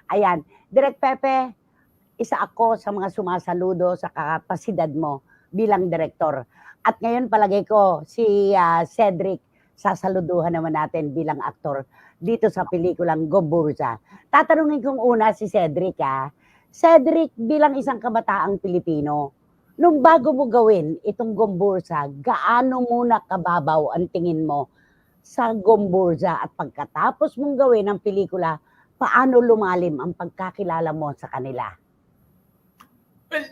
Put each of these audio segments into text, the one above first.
Ayan, Direk Pepe, isa ako sa mga sumasaludo sa kapasidad mo bilang direktor. At ngayon palagay ko si Cedric sasaluduhan naman natin bilang aktor dito sa pelikulang Gomburza. Tatanungin kong una si Cedric Cedric, bilang isang kabataang Pilipino, nung bago mo gawin itong Gomburza, gaano muna kababaw ang tingin mo sa Gomburza at pagkatapos mong gawin ang pelikula, paano lumalim ang pagkakilala mo sa kanila? Well,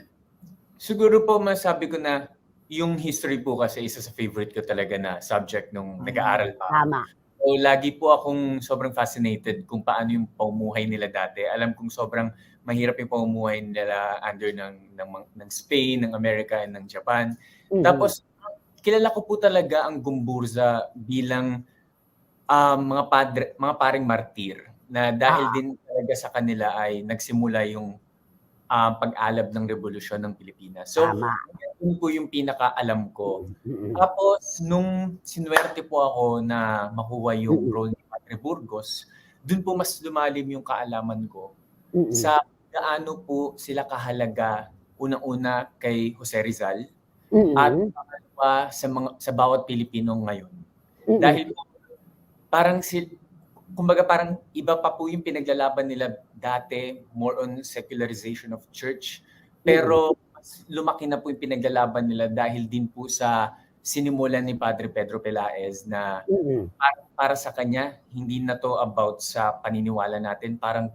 siguro po masabi ko na yung history po kasi isa sa favorite ko talaga na subject nung nag-aaral pa. Tama. So, lagi po akong sobrang fascinated kung paano yung pamumuhay nila dati. Alam kong sobrang mahirap yung pamumuhay nila under ng Spain, ng America, and ng Japan. Tapos, kilala ko po talaga ang Gomburza bilang mga paring martir na dahil din talaga sa kanila ay nagsimula yung pag-alab ng revolusyon ng Pilipinas. So, yun po yung pinaka-alam ko. Tapos, nung sinuwerte po ako na makuha yung role ni Padre Burgos, dun po mas lumalim yung kaalaman ko sa gaano po sila kahalaga unang-una kay Jose Rizal at pangalawa sa bawat Pilipino ngayon. Dahil parang kumbaga parang iba pa po yung pinaglalaban nila dati, more on secularization of church. Pero lumaki na po yung pinaglalaban nila dahil din po sa sinimulan ni Padre Pedro Pelaez na para sa kanya, hindi na to about sa paniniwala natin, parang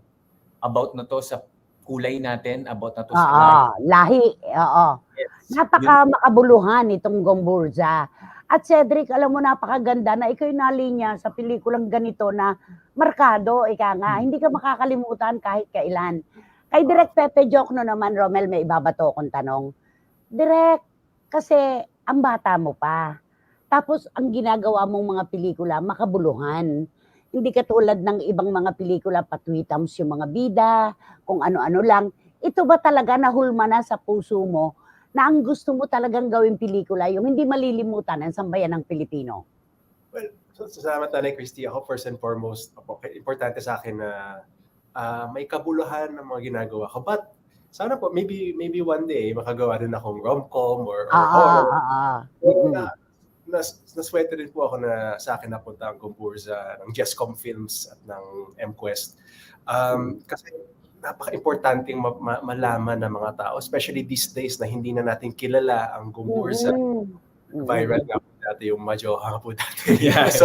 about na to sa kulay natin, about na to sa lahi. Yes. Napaka makabuluhan itong Gomburza. At Cedric, alam mo, napakaganda na ikaw yung nalinya sa pelikulang ganito na markado, hindi ka makakalimutan kahit kailan. Kay Direk Pepe Jokno naman, Romel, may ibabato akong tanong. Direk, kasi ang bata mo pa. Tapos ang ginagawa mong mga pelikula, makabuluhan. Hindi katulad ng ibang mga pelikula, patwitams yung mga bida, kung ano-ano lang. Ito ba talaga nahulma na sa puso mo na ang gusto mo talagang gawing pelikula, yung hindi malilimutan ang sambayan ng Pilipino? Well, salamat Nanay Christy. Ako first and foremost, importante sa akin na may kabuluhan ng mga ginagawa ko. But sana po, maybe one day, makagawa din akong rom-com or horror. Naswerte din po ako na sa akin napunta ang Gomburza ng Jescom Films at ng MQuest. Kasi napaka-importanting malaman ng mga tao, especially these days na hindi na natin kilala ang Gomburza. Viral nga po dati yung Majoha po dati. So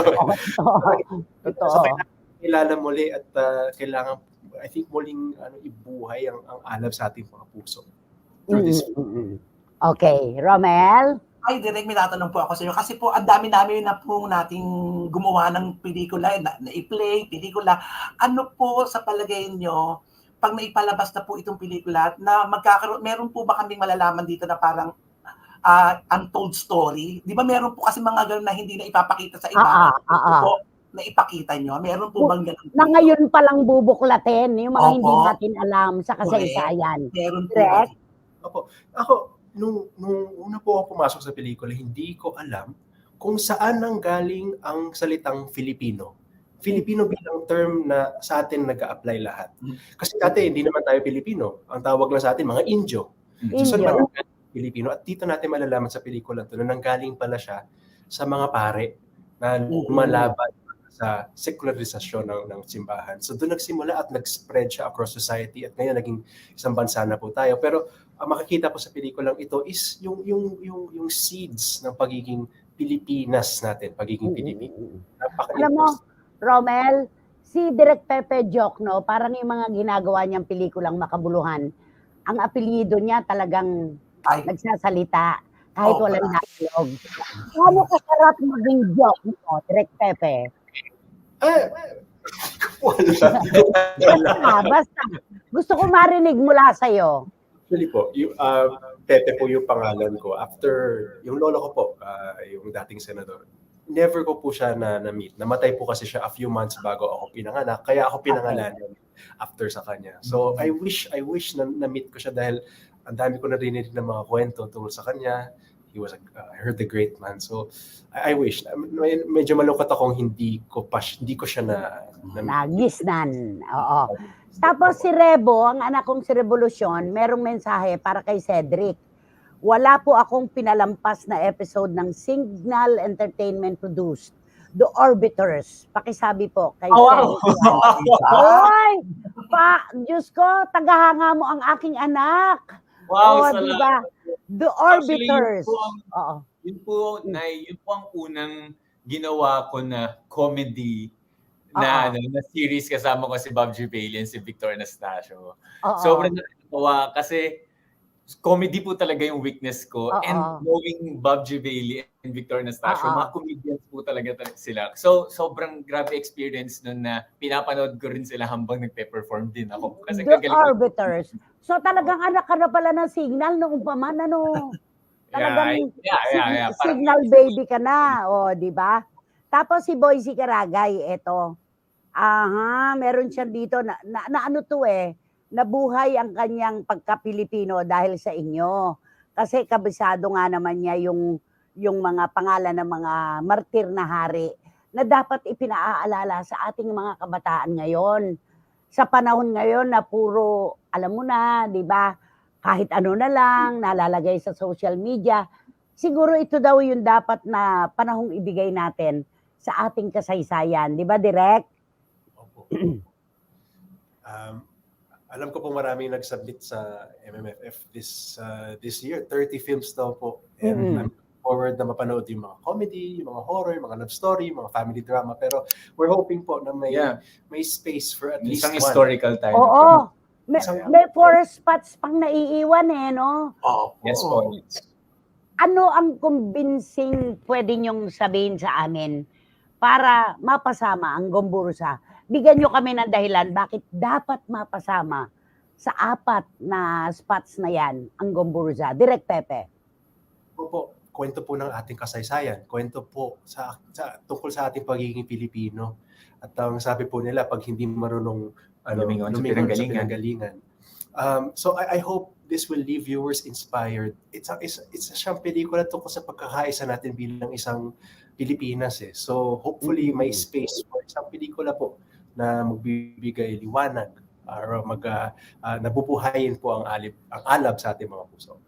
kilala muli at kailangan, I think, muling ibuhay ang alab sa ating mga puso. Okay, Romel? Ay, Direk, may tatanong po ako sa iyo. Kasi po, ang dami na po nating gumawa ng pelikula, na i-play, pelikula. Ano po sa palagay nyo, pag naipalabas na po itong pelikula, na meron po ba kaming malalaman dito na parang untold story? Di ba meron po kasi mga gano'n na hindi na ipapakita sa iba? Po, na ipakita nyo? Meron po bang gano'n? Na ngayon palang bubuklatin, yung mga hindi natin alam sa kasaysayan. Meron po. Ako, nung una po ako pumasok sa pelikula, hindi ko alam kung saan nanggaling ang salitang Filipino. Filipino bilang term na sa atin nag-a-apply lahat. Kasi dati hindi naman tayo Pilipino. Ang tawag lang sa atin mga Indio. So saan man Pilipino? At dito natin malalaman sa pelikula ito na nanggaling pala siya sa mga pare na lumalaban sa sekularisasyon ng simbahan. So doon nagsimula at nag-spread siya across society at ngayon naging isang bansa na po tayo. Pero ang makikita po sa pelikulang ito is yung seeds ng pagiging Pilipinas natin, pagiging Pilipino. Alam mo, Romel, si Direk Pepe Jokno, parang yung mga ginagawa niyang pelikulang makabuluhan, ang apelyido niya talagang nagsasalita kahit walang dialogue. Ano kasarap maging Jokno, Direk Pepe? Basta. Gusto ko marinig mula sa'yo. Actually po, Pepe po yung pangalan ko. After, yung lolo ko po, yung dating senador, never ko po siya na-meet. Namatay po kasi siya a few months bago ako pinanganak. Kaya ako pinangalanan after sa kanya. So I wish na na-meet ko siya dahil ang dami ko narinig ng mga kwento tungkol sa kanya. He was I heard the great man. So I wish. Medyo malungkot akong hindi ko siya nagisnan. Oo. Tapos si Rebo, ang anak kong si Revolusyon, merong mensahe para kay Cedric. Wala po akong pinalampas na episode ng Signal Entertainment produced, The Orbiters. Pakisabi po kay Wow! Cedric. Oy! Diyos ko, tagahanga mo ang aking anak. Wow, Oh, diba? The Orbiters. Actually, yun po, yun po ang unang ginawa ko na comedy na series kasama ko si Bob G. Bailey and si Victor Anastasio. Sobrang nakakatawa kasi comedy po talaga yung weakness ko. And knowing Bob G. Bailey and Victor Anastasio, mga comedians po talaga sila. So, sobrang grabe experience nun na pinapanood ko rin sila habang nagpe-perform din ako. Kasi The Orbiters. So, talagang anak ka na pala ng Signal noong paman, ano? Talagang Signal baby ka na. O, di ba? Tapos si Boycie Caragay, eto. Meron siya dito na ano to nabuhay ang kanyang pagka-Pilipino dahil sa inyo. Kasi kabisado nga naman niya yung mga pangalan ng mga martir na hari na dapat ipinaaalala sa ating mga kabataan ngayon. Sa panahon ngayon na puro, alam mo na, di ba, kahit ano na lang, nalalagay sa social media, siguro ito daw yung dapat na panahong ibigay natin sa ating kasaysayan. Di ba, Direk? Alam ko po maraming nag-submit sa MMFF this year. 30 films daw po. And I'm forward na mapanood yung mga comedy, yung mga horror, yung mga love story, yung mga family drama. Pero we're hoping po na may space for at least isang one. Historical time. Oo. May 4 spots pang naiiwan no? Yes po. Ano ang convincing pwede nyong sabihin sa amin para mapasama ang Gomburza? Bigyan nyo kami ng dahilan bakit dapat mapasama sa 4 na spots na yan ang Gomburza. Direk Pepe. Opo, kwento po ng ating kasaysayan. Kwento po tungkol sa ating pagiging Pilipino. At ang sabi po nila, pag hindi marunong lumingon sa pinanggalingan. So I hope this will leave viewers inspired. It's siyang pelikula tungkol sa pagkakaisa natin bilang isang Pilipinas So hopefully may space for isang pelikula po na magbibigay liwanag or nabubuhayin po ang alab sa ating mga puso.